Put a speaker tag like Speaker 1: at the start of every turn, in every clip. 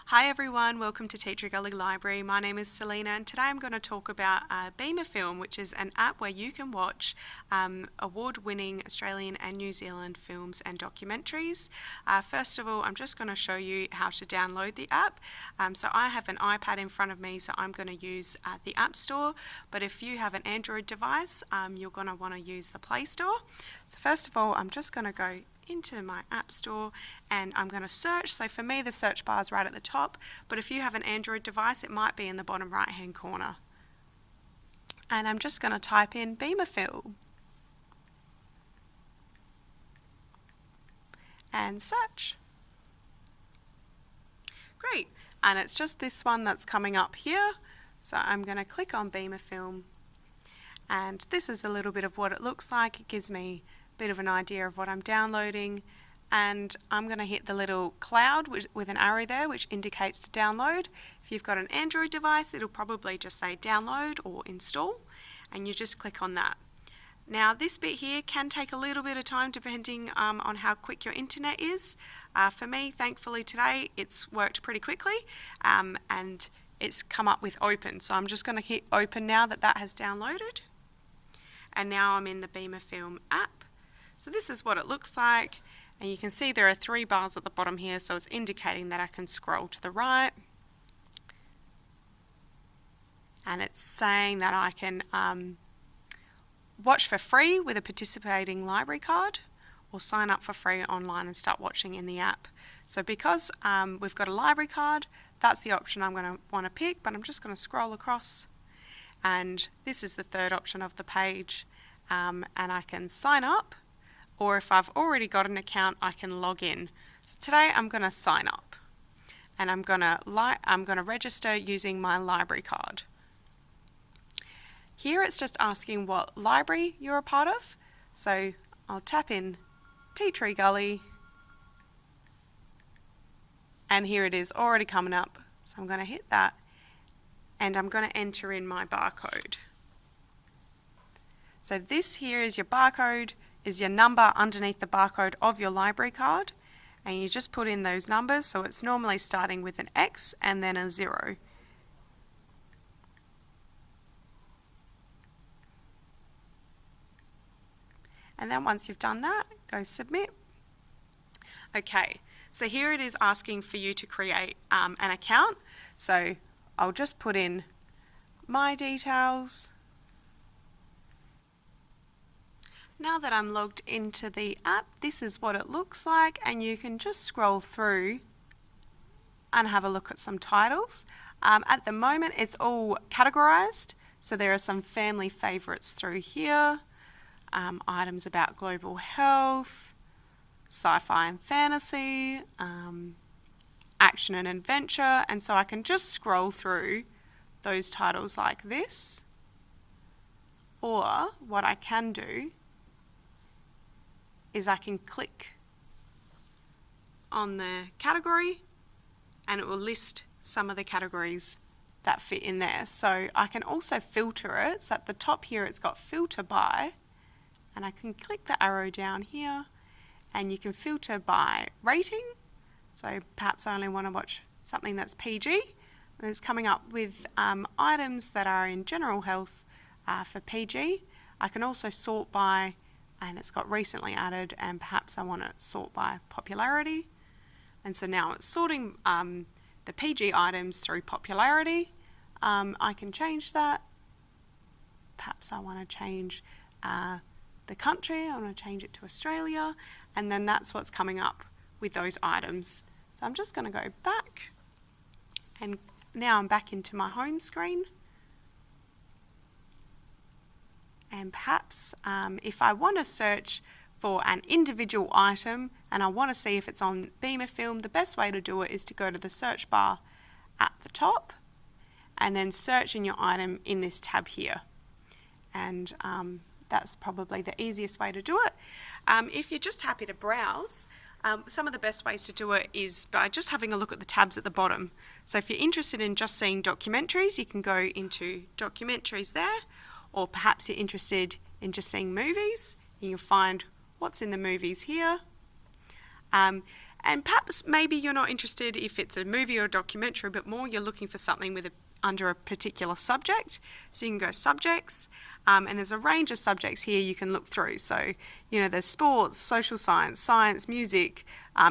Speaker 1: Hi everyone, welcome to TTG Library. My name is Seleena and today I'm going to talk about Beamafilm, which is an app where you can watch award-winning Australian and New Zealand films and documentaries. First of all, I'm just going to show you how to download the app. So I have an iPad in front of me, so I'm going to use the App Store, but if you have an Android device, you're going to want to use the Play Store. So first of all, I'm just going to go into my App Store and I'm going to search. So for me the search bar is right at the top, but if you have an Android device it might be in the bottom right hand corner. And I'm just going to type in Beamafilm and search. Great, and it's just this one that's coming up here. So I'm going to click on Beamafilm and this is a little bit of what it looks like. It gives me bit of an idea of what I'm downloading, and I'm going to hit the little cloud with an arrow there which indicates to download. If you've got an Android device it'll probably just say download or install, and you just click on that. Now this bit here can take a little bit of time depending on how quick your internet is. For me, thankfully today it's worked pretty quickly and it's come up with open, so I'm just going to hit open now that has downloaded, and now I'm in the Beamafilm app. So this is what it looks like, and you can see there are 3 bars at the bottom here, so it's indicating that I can scroll to the right, and it's saying that I can watch for free with a participating library card or sign up for free online and start watching in the app. So because we've got a library card, that's the option I'm going to want to pick, but I'm just going to scroll across, and this is the third option of the page, and I can sign up, or if I've already got an account I can log in. So today I'm going to sign up and I'm going to register using my library card. Here it's just asking what library you're a part of, so I'll tap in Tea Tree Gully and here it is already coming up, so I'm going to hit that and I'm going to enter in my barcode. So this here is your barcode, is your number underneath the barcode of your library card, and you just put in those numbers, so it's normally starting with an X and then a 0. And then once you've done that, go submit. Okay, so here it is asking for you to create an account, so I'll just put in my details. Now that I'm logged into the app, this is what it looks like, and you can just scroll through and have a look at some titles. At the moment it's all categorized, so there are some family favorites through here, items about global health, sci-fi and fantasy, action and adventure, and so I can just scroll through those titles like this, or what I can do is I can click on the category and it will list some of the categories that fit in there. So I can also filter it. So at the top here it's got filter by, and I can click the arrow down here and you can filter by rating. So perhaps I only want to watch something that's PG. And it's coming up with items that are in general health for PG. I can also sort by, and it's got recently added, and perhaps I want to sort by popularity, and so now it's sorting the PG items through popularity. I can change that. Perhaps I want to change the country, I want to change it to Australia, and then that's what's coming up with those items. So I'm just going to go back, and now I'm back into my home screen. And perhaps if I want to search for an individual item and I want to see if it's on Beamafilm, the best way to do it is to go to the search bar at the top and then search in your item in this tab here. And that's probably the easiest way to do it. If you're just happy to browse, some of the best ways to do it is by just having a look at the tabs at the bottom. So if you're interested in just seeing documentaries, you can go into documentaries there. Or perhaps you're interested in just seeing movies, and you'll find what's in the movies here. And perhaps maybe you're not interested if it's a movie or a documentary, but more you're looking for something with under a particular subject. So you can go subjects, and there's a range of subjects here you can look through. So, there's sports, social science, science, music,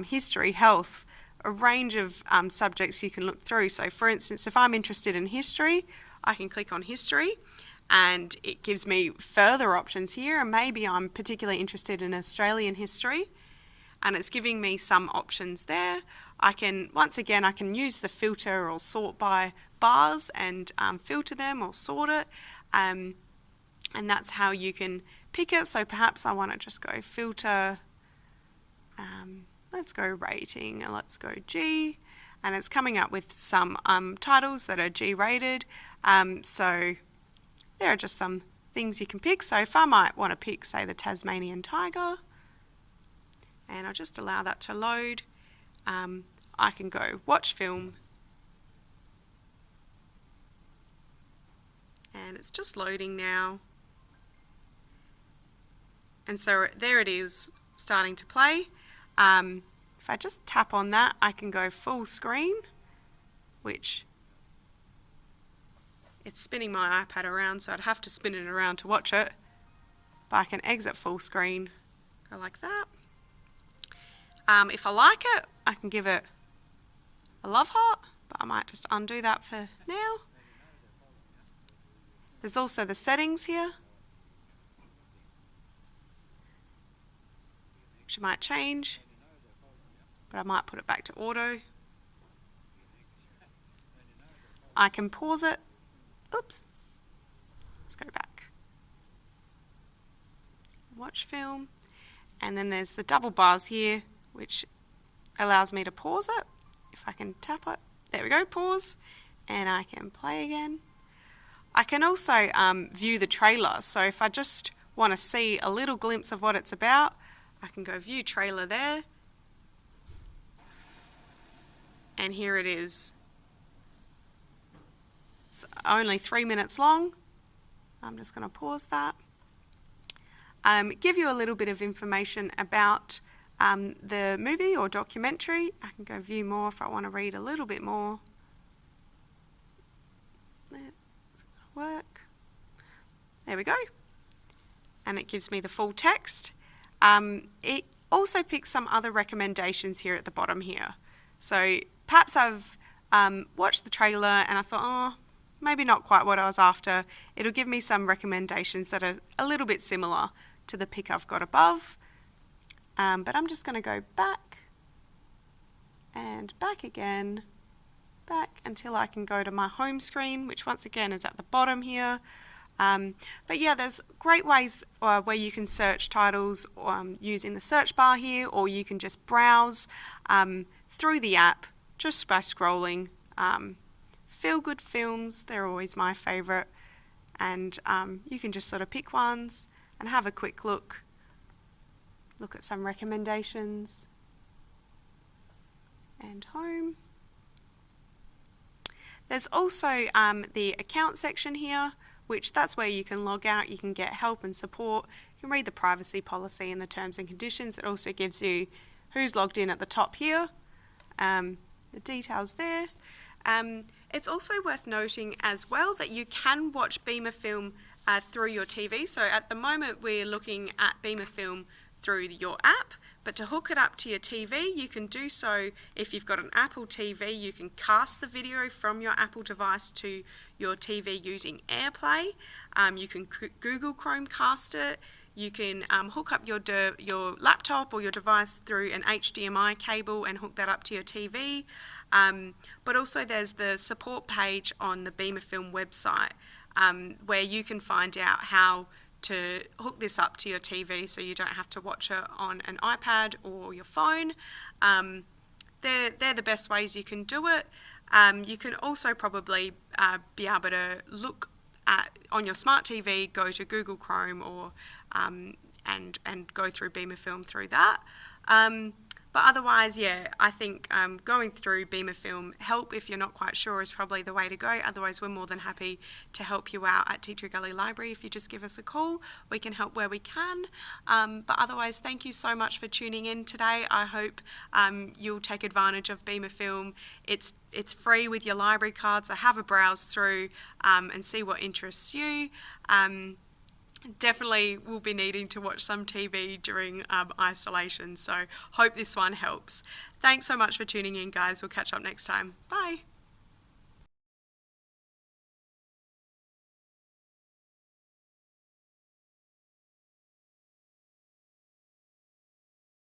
Speaker 1: history, health, a range of subjects you can look through. So for instance, if I'm interested in history, I can click on history, and it gives me further options here, and maybe I'm particularly interested in Australian history, and it's giving me some options there. Once again, I can use the filter or sort by bars and filter them or sort it, and that's how you can pick it. So perhaps I want to just go filter, let's go rating, and let's go G, and it's coming up with some titles that are G rated. So there are just some things you can pick. So if I might want to pick, say, the Tasmanian tiger, and I'll just allow that to load, I can go watch film, and it's just loading now. And so there it is, starting to play. If I just tap on that, I can go full screen, which it's spinning my iPad around, so I'd have to spin it around to watch it. But I can exit full screen, go like that. If I like it, I can give it a love heart, but I might just undo that for now. There's also the settings here, which might change, but I might put it back to auto. I can pause it. Oops. Let's go back. Watch film. And then there's the double bars here, which allows me to pause it. If I can tap it, there we go, pause, and I can play again. I can also view the trailer. So if I just want to see a little glimpse of what it's about, I can go view trailer there. And here it is. It's only 3 minutes long. I'm just going to pause that. Give you a little bit of information about the movie or documentary. I can go view more if I want to read a little bit more. It's going to work. There we go. And it gives me the full text. It also picks some other recommendations here at the bottom here. So perhaps I've watched the trailer and I thought, oh, maybe not quite what I was after. It'll give me some recommendations that are a little bit similar to the pick I've got above. But I'm just going to go back and back again, back until I can go to my home screen, which once again is at the bottom here. But yeah, there's great ways where you can search titles using the search bar here, or you can just browse through the app just by scrolling. Feel-good films, they're always my favourite, and you can just sort of pick ones and have a quick look at some recommendations. And home. There's also the account section here, which that's where you can log out, you can get help and support, you can read the privacy policy and the terms and conditions. It also gives you who's logged in at the top here, the details there. It's also worth noting as well that you can watch Beamafilm through your TV. So at the moment we're looking at Beamafilm through your app, but to hook it up to your TV, you can do so if you've got an Apple TV. You can cast the video from your Apple device to your TV using AirPlay. You can Google Chromecast it. You can hook up your laptop or your device through an HDMI cable and hook that up to your TV. But also there's the support page on the Beamafilm website where you can find out how to hook this up to your TV so you don't have to watch it on an iPad or your phone. They're the best ways you can do it. You can also probably be able to look at on your smart TV, go to Google Chrome or and go through Beamafilm through that. But otherwise, yeah, I think going through Beamafilm, help if you're not quite sure is probably the way to go. Otherwise, we're more than happy to help you out at TTG Library. If you just give us a call, we can help where we can. But otherwise, thank you so much for tuning in today. I hope you'll take advantage of Beamafilm. It's free with your library card, so have a browse through and see what interests you. Definitely will be needing to watch some TV during isolation, so hope this one helps. Thanks so much for tuning in, guys. We'll catch up next time. Bye.